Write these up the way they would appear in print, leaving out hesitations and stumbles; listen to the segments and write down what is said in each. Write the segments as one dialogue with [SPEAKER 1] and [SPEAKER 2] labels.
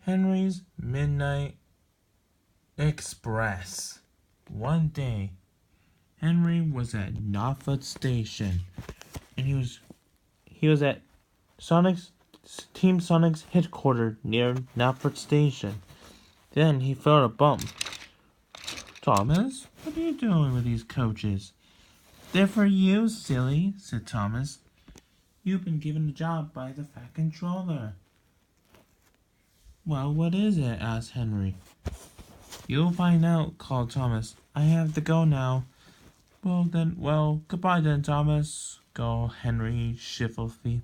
[SPEAKER 1] Henry's Midnight Express. One day, Henry was at Norfolk Station, and he was at Team Sonic's headquarters near Norfolk Station. Then he felt a bump. Thomas, what are you doing with these coaches? They're for you, silly, said Thomas. You've been given a job by the Fat Controller. Well, what is it? Asked Henry. You'll find out, called Thomas. I have to go now. Well, goodbye then, Thomas, called Henry chivalrously.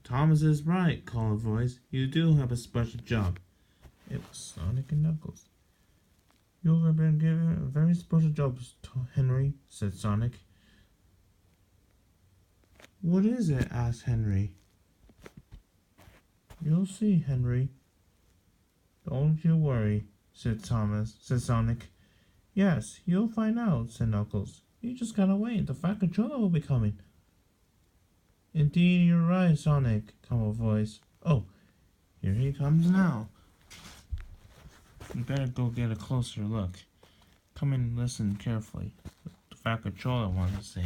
[SPEAKER 1] Thomas is right, called a voice. You do have a special job. It was Sonic and Knuckles. You have been given a very special job, Henry, said Sonic. What is it? Asked Henry. You'll see, Henry. Don't you worry, said Sonic. Yes, you'll find out, said Knuckles. You just gotta wait. The Fat Controller will be coming. Indeed, you're right, Sonic, came a voice. Oh, here he comes now. You better go get a closer look. Come and listen carefully. The Fat Controller wants to say.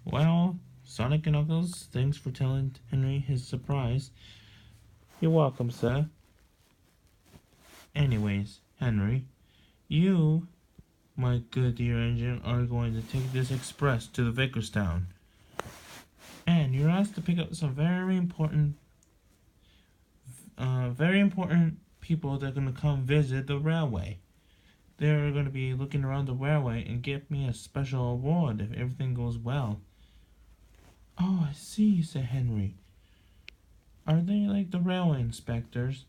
[SPEAKER 1] Well, Sonic and Knuckles, thanks for telling Henry his surprise. You're welcome, sir. Anyways, Henry, you, my good dear engine, are going to take this express to the Vicarstown. And you're asked to pick up some very important people that are going to come visit the railway. They're going to be looking around the railway and give me a special award if everything goes well. Oh, I see, said Henry. Are they like the railway inspectors?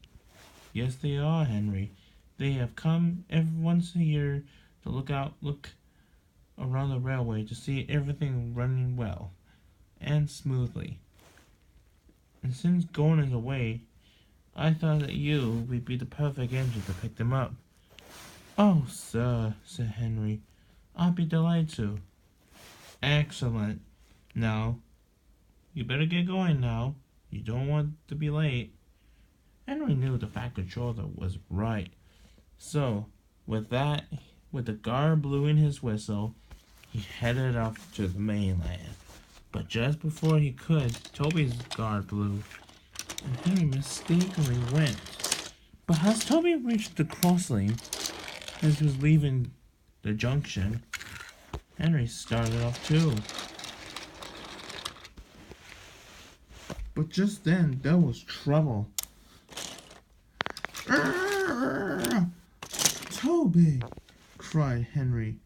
[SPEAKER 1] Yes, they are, Henry. They have come every once a year to look around the railway to see everything running well and smoothly. And since going is away, I thought that you would be the perfect engine to pick them up. Oh, sir, said Henry. I'll be delighted to. Excellent. Now, you better get going now. You don't want to be late. Henry knew the Fat Controller was right. So, with the guard blowing his whistle, he headed off to the mainland. But just before he could, Toby's guard blew, and Henry mistakenly went. But as Toby reached the crossing, as he was leaving the junction, Henry started off too. But just then, there was trouble. Toby, cried Henry.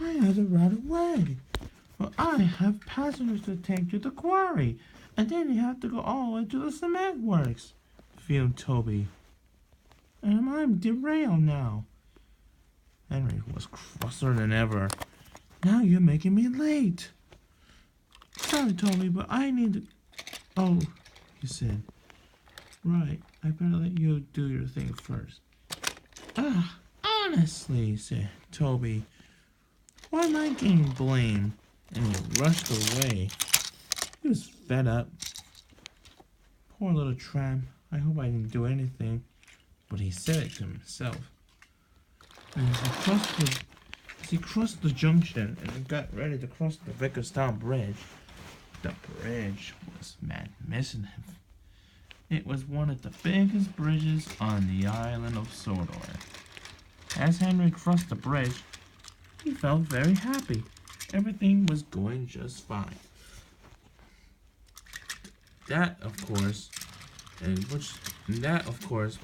[SPEAKER 1] I had to run away. Well, I have passengers to take to the quarry, and then you have to go all the way to the cement works, fumed Toby. And I'm derailed now. Henry was crosser than ever. Now you're making me late. Sorry, Toby, but I need to... Oh, he said. Right, I better let you do your thing first. Honestly, said Toby. Why am I getting blamed? And he rushed away. He was fed up. Poor little tramp. I hope I didn't do anything. But he said it to himself. And as he crossed the junction and got ready to cross the Vicarstown Bridge, the bridge was magnificent. It was one of the biggest bridges on the island of Sodor. As Henry crossed the bridge, he felt very happy. Everything was going just fine. That, of course,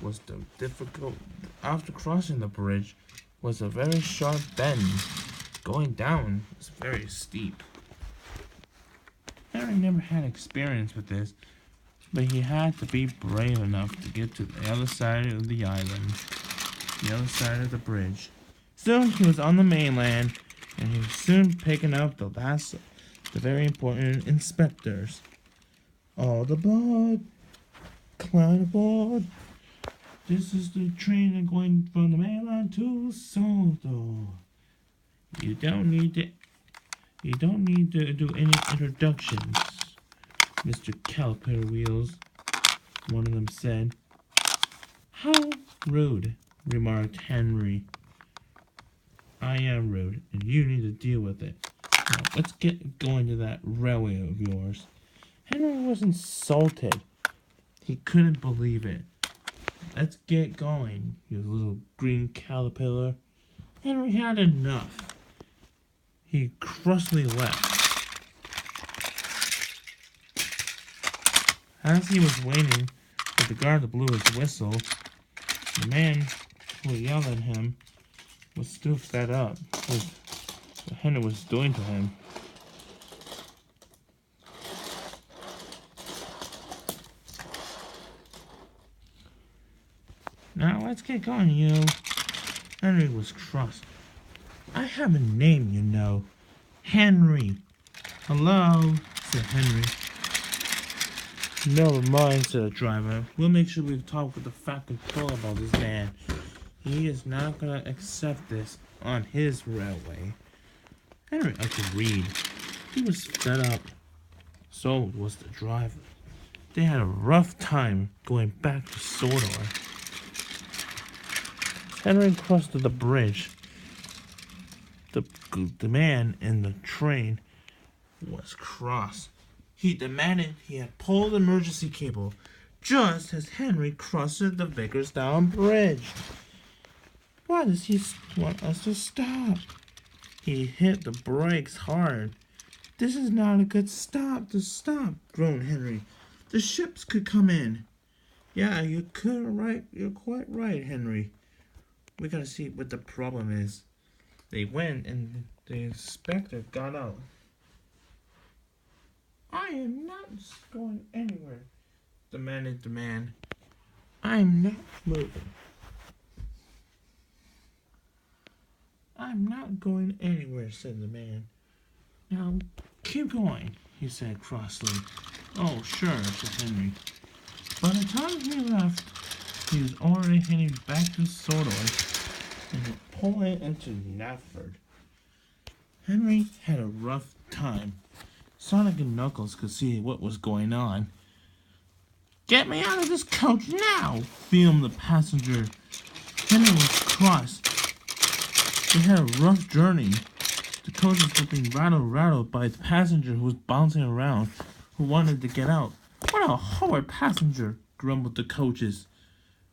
[SPEAKER 1] was the difficult. After crossing the bridge, was a very sharp bend. Going down was very steep. Henry never had experience with this, but he had to be brave enough to get to the other side of the island, the other side of the bridge. Soon he was on the mainland, and he was soon picking up the very important inspectors. All aboard! Climb aboard! This is the train going from the mainland to Sodor. You don't need to. You don't need to do any introductions, Mr. Caliper Wheels. One of them said. How rude, remarked Henry. I am rude, and you need to deal with it. Now, let's get going to that railway of yours. Henry was insulted. He couldn't believe it. Let's get going, you little green caterpillar. Henry had enough. He crossly left. As he was waiting for the guard to blow his whistle, the man who yelled at him was still fed up with what Henry was doing to him. Now let's get going, you. Henry was cross. I have a name, you know. Henry. Hello, said Henry. Never mind, said the driver. We'll make sure we talk with the fat controller about this man. He is not going to accept this on his railway. Henry agreed. He was fed up. So was the driver. They had a rough time going back to Sodor. Henry crossed the bridge. The man in the train was cross. He demanded he had pulled the emergency cable just as Henry crossed the Vickersdown Bridge. Why does he want us to stop? He hit the brakes hard. This is not a good stop to stop, groaned Henry. The ships could come in. Yeah, you're quite right, Henry. We gotta see what the problem is. They went and the inspector got out. I am not going anywhere, demanded the man. I'm not moving. I'm not going anywhere, said the man. Now, keep going, he said crossly. Oh, sure, said Henry. By the time he left, he was already heading back to Sodor and pulling into Nafford. Henry had a rough time. Sonic and Knuckles could see what was going on. Get me out of this coach now, fumed the passenger. Henry was cross. They had a rough journey. The coaches were being rattled by the passenger who was bouncing around, who wanted to get out. What a horrid passenger, grumbled the coaches.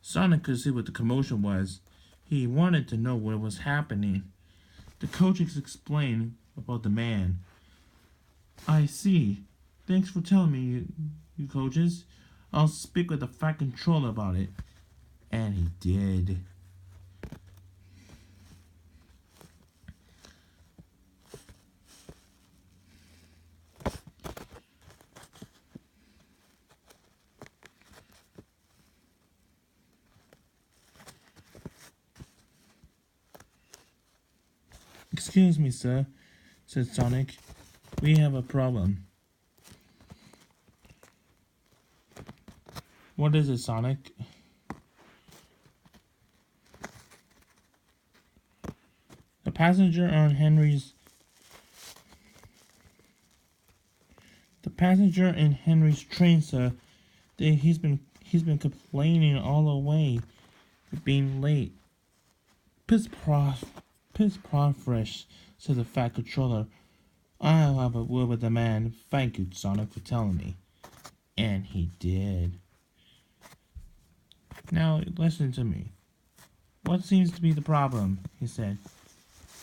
[SPEAKER 1] Sonic could see what the commotion was. He wanted to know what was happening. The coaches explained about the man. I see. Thanks for telling me, you coaches. I'll speak with the Fat Controller about it. And he did. Excuse me, sir, said Sonic. We have a problem. What is it, Sonic? The passenger in Henry's train, sir. He's been complaining all the way for being late. Piss fresh, said the Fat Controller. I'll have a word with the man. Thank you, Sonic, for telling me. And he did. Now, listen to me. What seems to be the problem? He said.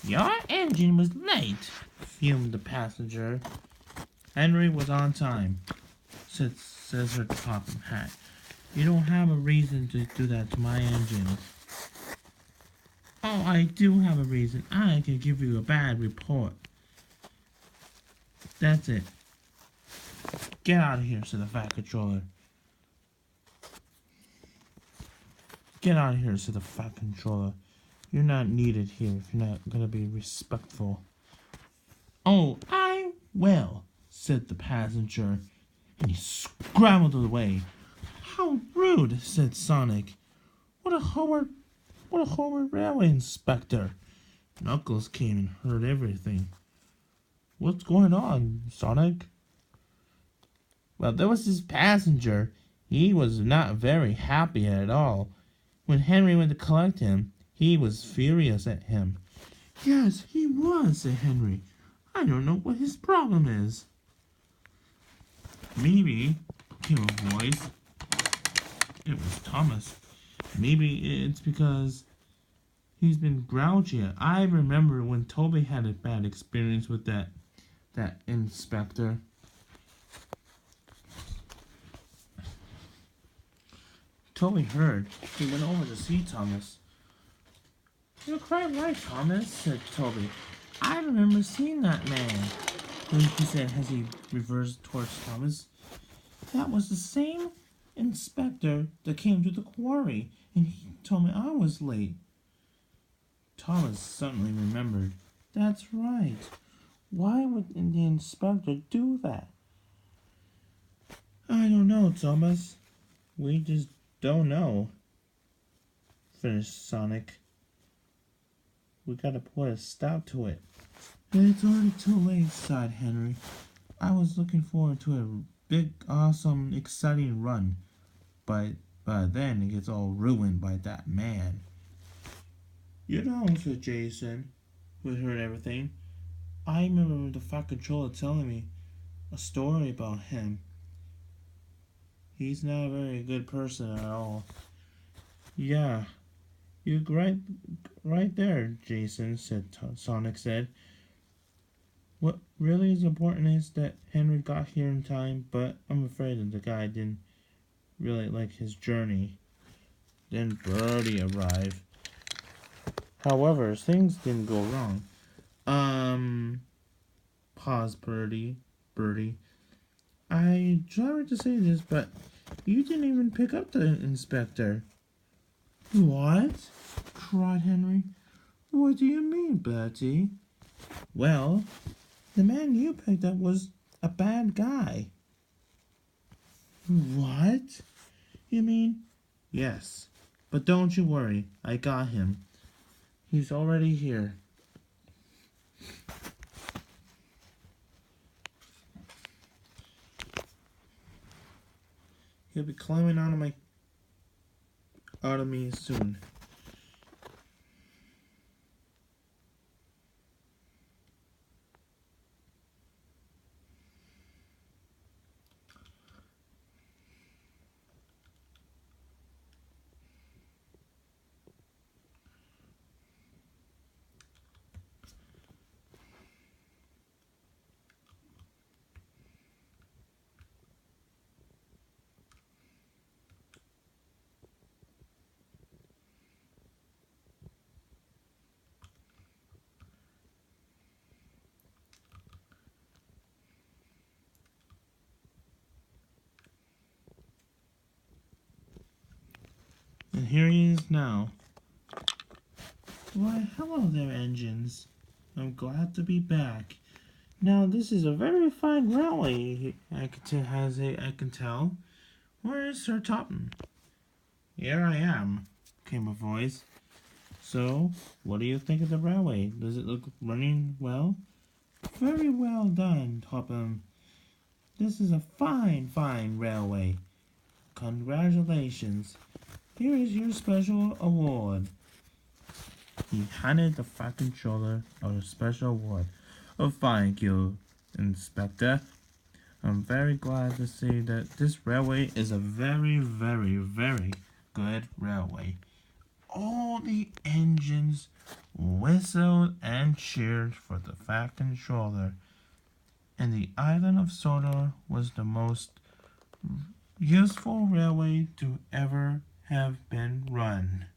[SPEAKER 1] Your engine was late, fumed the passenger. Henry was on time, says her top hat. You don't have a reason to do that to my engine. Oh, I do have a reason. I can give you a bad report. That's it. Get out of here, said the Fat Controller. Get out of here, said the Fat Controller. You're not needed here if you're not gonna be respectful. Oh, I will, said the passenger, and he scrambled away. How rude, said Sonic. What a horrid railway inspector. Knuckles came and heard everything. What's going on, Sonic? Well, there was this passenger. He was not very happy at all. When Henry went to collect him, he was furious at him. Yes, he was, said Henry. I don't know what his problem is. Maybe, came a voice. It was Thomas. Maybe it's because he's been grouchy. I remember when Toby had a bad experience with that inspector. Toby heard. He went over to see Thomas. You're quite right, Thomas, said Toby. I remember seeing that man. He said as he reversed towards Thomas. That was the same inspector that came to the quarry, and he told me I was late. Thomas suddenly remembered. That's right. Why would the inspector do that? I don't know, Thomas. We just don't know, finished Sonic. We gotta put a stop to it. It's already too late, sighed Henry. I was looking forward to a big, awesome, exciting run, but then it gets all ruined by that man. You know, said Jason, who had heard everything. I remember the Fat Controller telling me a story about him. He's not a very good person at all. Yeah, you're right there, Jason, Sonic said. What really is important is that Henry got here in time, but I'm afraid that the guy didn't really like his journey. Then Birdie arrived. However, things didn't go wrong. Pause, Birdie. I tried to say this, but you didn't even pick up the inspector. What? Cried Henry. What do you mean, Bertie? Well, the man you picked up was a bad guy. What? You mean? Yes. But don't you worry, I got him. He's already here. He'll be climbing out of me soon. And here he is now. Why, hello there, engines. I'm glad to be back. Now, this is a very fine railway, I can tell. Where is Sir Topham? Here I am, came a voice. So, what do you think of the railway? Does it look running well? Very well done, Topham. This is a fine railway. Congratulations. Here is your special award. He handed the Fat Controller a special award. Oh, thank you, Inspector. I'm very glad to see that this railway is a very good railway. All the engines whistled and cheered for the Fat Controller, and the island of Sodor was the most useful railway to ever have been run.